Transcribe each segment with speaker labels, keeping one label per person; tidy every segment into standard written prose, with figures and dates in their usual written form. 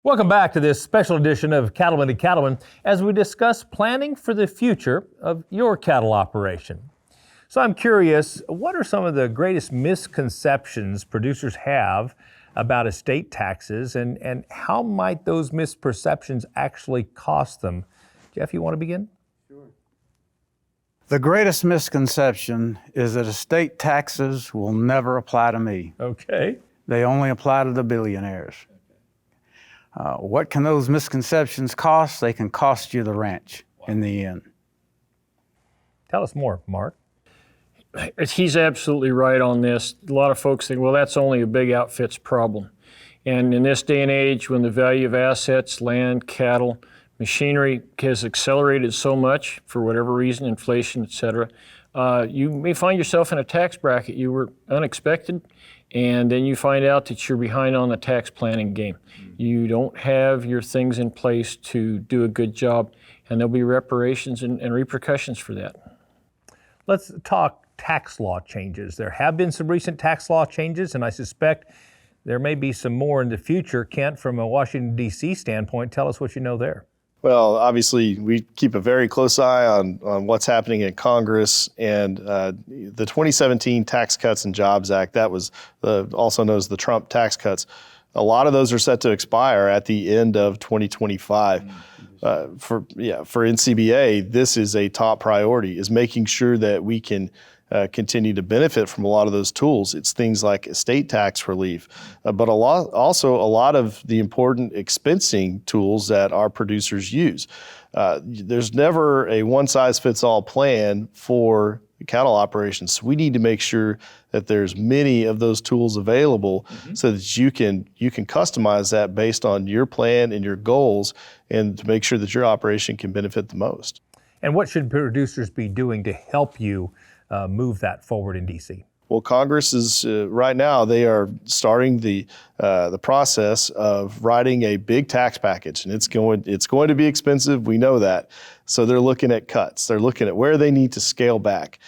Speaker 1: Welcome back to this special edition of Cattlemen and Cattlemen as we discuss planning for the future of your cattle operation. So I'm curious, what are some of the greatest misconceptions producers have about estate taxes and how might those misperceptions actually cost them? Jeff, you want to begin?
Speaker 2: Sure. The greatest misconception is that estate taxes will never apply to me.
Speaker 1: Okay.
Speaker 2: They only apply to the billionaires. What can those misconceptions cost? They can cost you the ranch in the end.
Speaker 1: Tell us more, Mark.
Speaker 3: He's absolutely right on this. A lot of folks think, well, that's only a big outfit's problem. And in this day and age, when the value of assets, land, cattle, machinery has accelerated so much for whatever reason, inflation, et cetera, you may find yourself in a tax bracket you were unexpected, and then you find out that you're behind on the tax planning game. You don't have your things in place to do a good job, and there'll be reparations and repercussions for that.
Speaker 1: Let's talk tax law changes. There have been some recent tax law changes, and I suspect there may be some more in the future. Kent, from a Washington, D.C. standpoint, tell us what you know there.
Speaker 4: Well, obviously, we keep a very close eye on what's happening in Congress, and the 2017 Tax Cuts and Jobs Act, that was also known as the Trump tax cuts. A lot of those are set to expire at the end of 2025. For NCBA, this is a top priority, is making sure that we can continue to benefit from a lot of those tools. It's things like estate tax relief, but a lot of the important expensing tools that our producers use. There's never a one-size-fits-all plan for cattle operations. We need to make sure that there's many of those tools available so that you can customize that based on your plan and your goals, and to make sure that your operation can benefit the most.
Speaker 1: And what should producers be doing to help you move that forward in D.C.?
Speaker 4: Well, Congress is right now, they are starting the process of writing a big tax package, and it's going to be expensive. We know that. So they're looking at cuts. They're looking at where they need to scale back.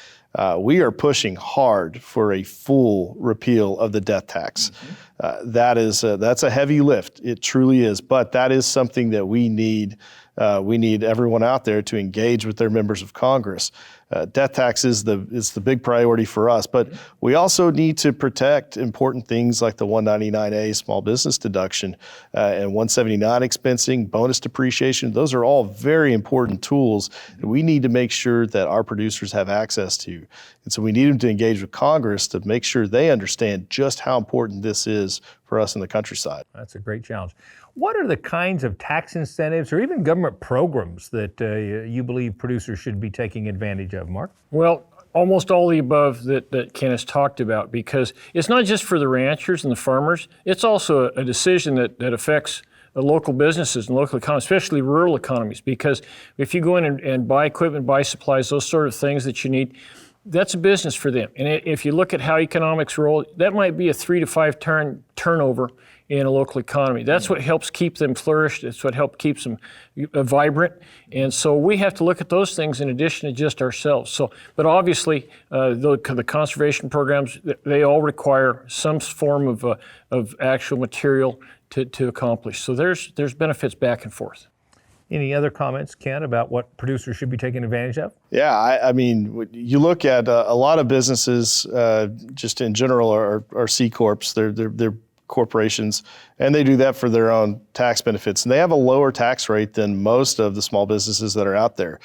Speaker 4: We are pushing hard for a full repeal of the death tax. That's a heavy lift. It truly is. But that is something that we need. We need everyone out there to engage with their members of Congress. Death tax is the big priority for us, but we also need to protect important things like the 199A small business deduction and 179 expensing, bonus depreciation. Those are all very important tools that we need to make sure that our producers have access to. And so we need them to engage with Congress to make sure they understand just how important this is for us in the countryside.
Speaker 1: That's a great challenge. What are the kinds of tax incentives or even government programs that you believe producers should be taking advantage of, Mark?
Speaker 3: Well, almost all the above that Ken has talked about, because it's not just for the ranchers and the farmers, it's also a decision that affects local businesses and local economies, especially rural economies, because if you go in and buy equipment, buy supplies, those sort of things that you need, that's a business for them. And if you look at how economics roll, that might be a 3 to 5 turnover in a local economy. That's what helps keep them flourished. It's what helps keep them vibrant. And so we have to look at those things in addition to just ourselves. So, but obviously, the conservation programs, they all require some form of actual material to accomplish. So there's benefits back and forth.
Speaker 1: Any other comments, Ken, about what producers should be taking advantage of?
Speaker 4: Yeah, I mean, you look at a lot of businesses, just in general, are C corps. They're corporations, and they do that for their own tax benefits. And they have a lower tax rate than most of the small businesses that are out there.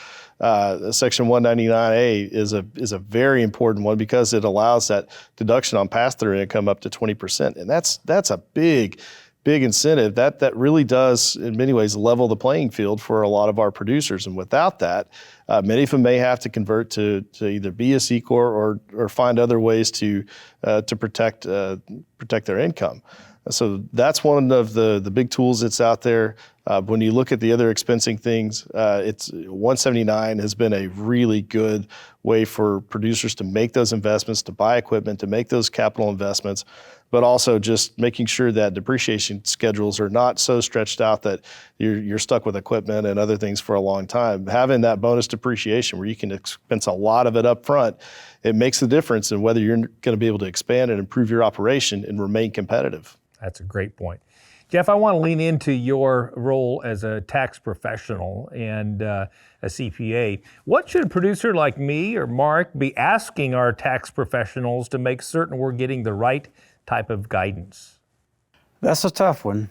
Speaker 4: Section 199A is a very important one because it allows that deduction on pass-through income up to 20%, and that's a big incentive. That really does, in many ways, level the playing field for a lot of our producers. And without that, many of them may have to convert to either be a C Corp or find other ways to protect their income. So that's one of the big tools that's out there. When you look at the other expensing things, it's 179 has been a really good way for producers to make those investments, to buy equipment, to make those capital investments, but also just making sure that depreciation schedules are not so stretched out that you're stuck with equipment and other things for a long time. Having that bonus depreciation where you can expense a lot of it up front, it makes the difference in whether you're going to be able to expand and improve your operation and remain competitive.
Speaker 1: That's a great point. Jeff, I want to lean into your role as a tax professional and a CPA. What should a producer like me or Mark be asking our tax professionals to make certain we're getting the right type of guidance?
Speaker 2: That's a tough one.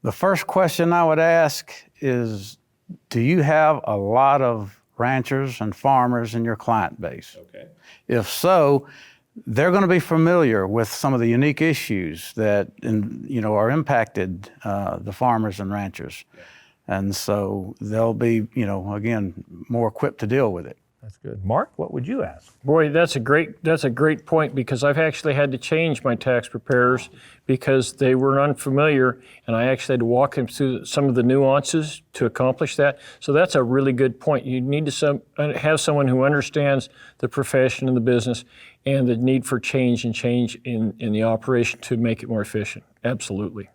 Speaker 2: The first question I would ask is, do you have a lot of ranchers and farmers in your client base?
Speaker 1: Okay.
Speaker 2: If so, they're going to be familiar with some of the unique issues that are impacted the farmers and ranchers. Yeah. And so they'll be, again, more equipped to deal with it.
Speaker 1: That's good. Mark, what would you ask?
Speaker 3: Boy, that's a great point, because I've actually had to change my tax preparers because they were unfamiliar, and I actually had to walk them through some of the nuances to accomplish that. So that's a really good point. You need to have someone who understands the profession and the business and the need for change in the operation to make it more efficient. Absolutely.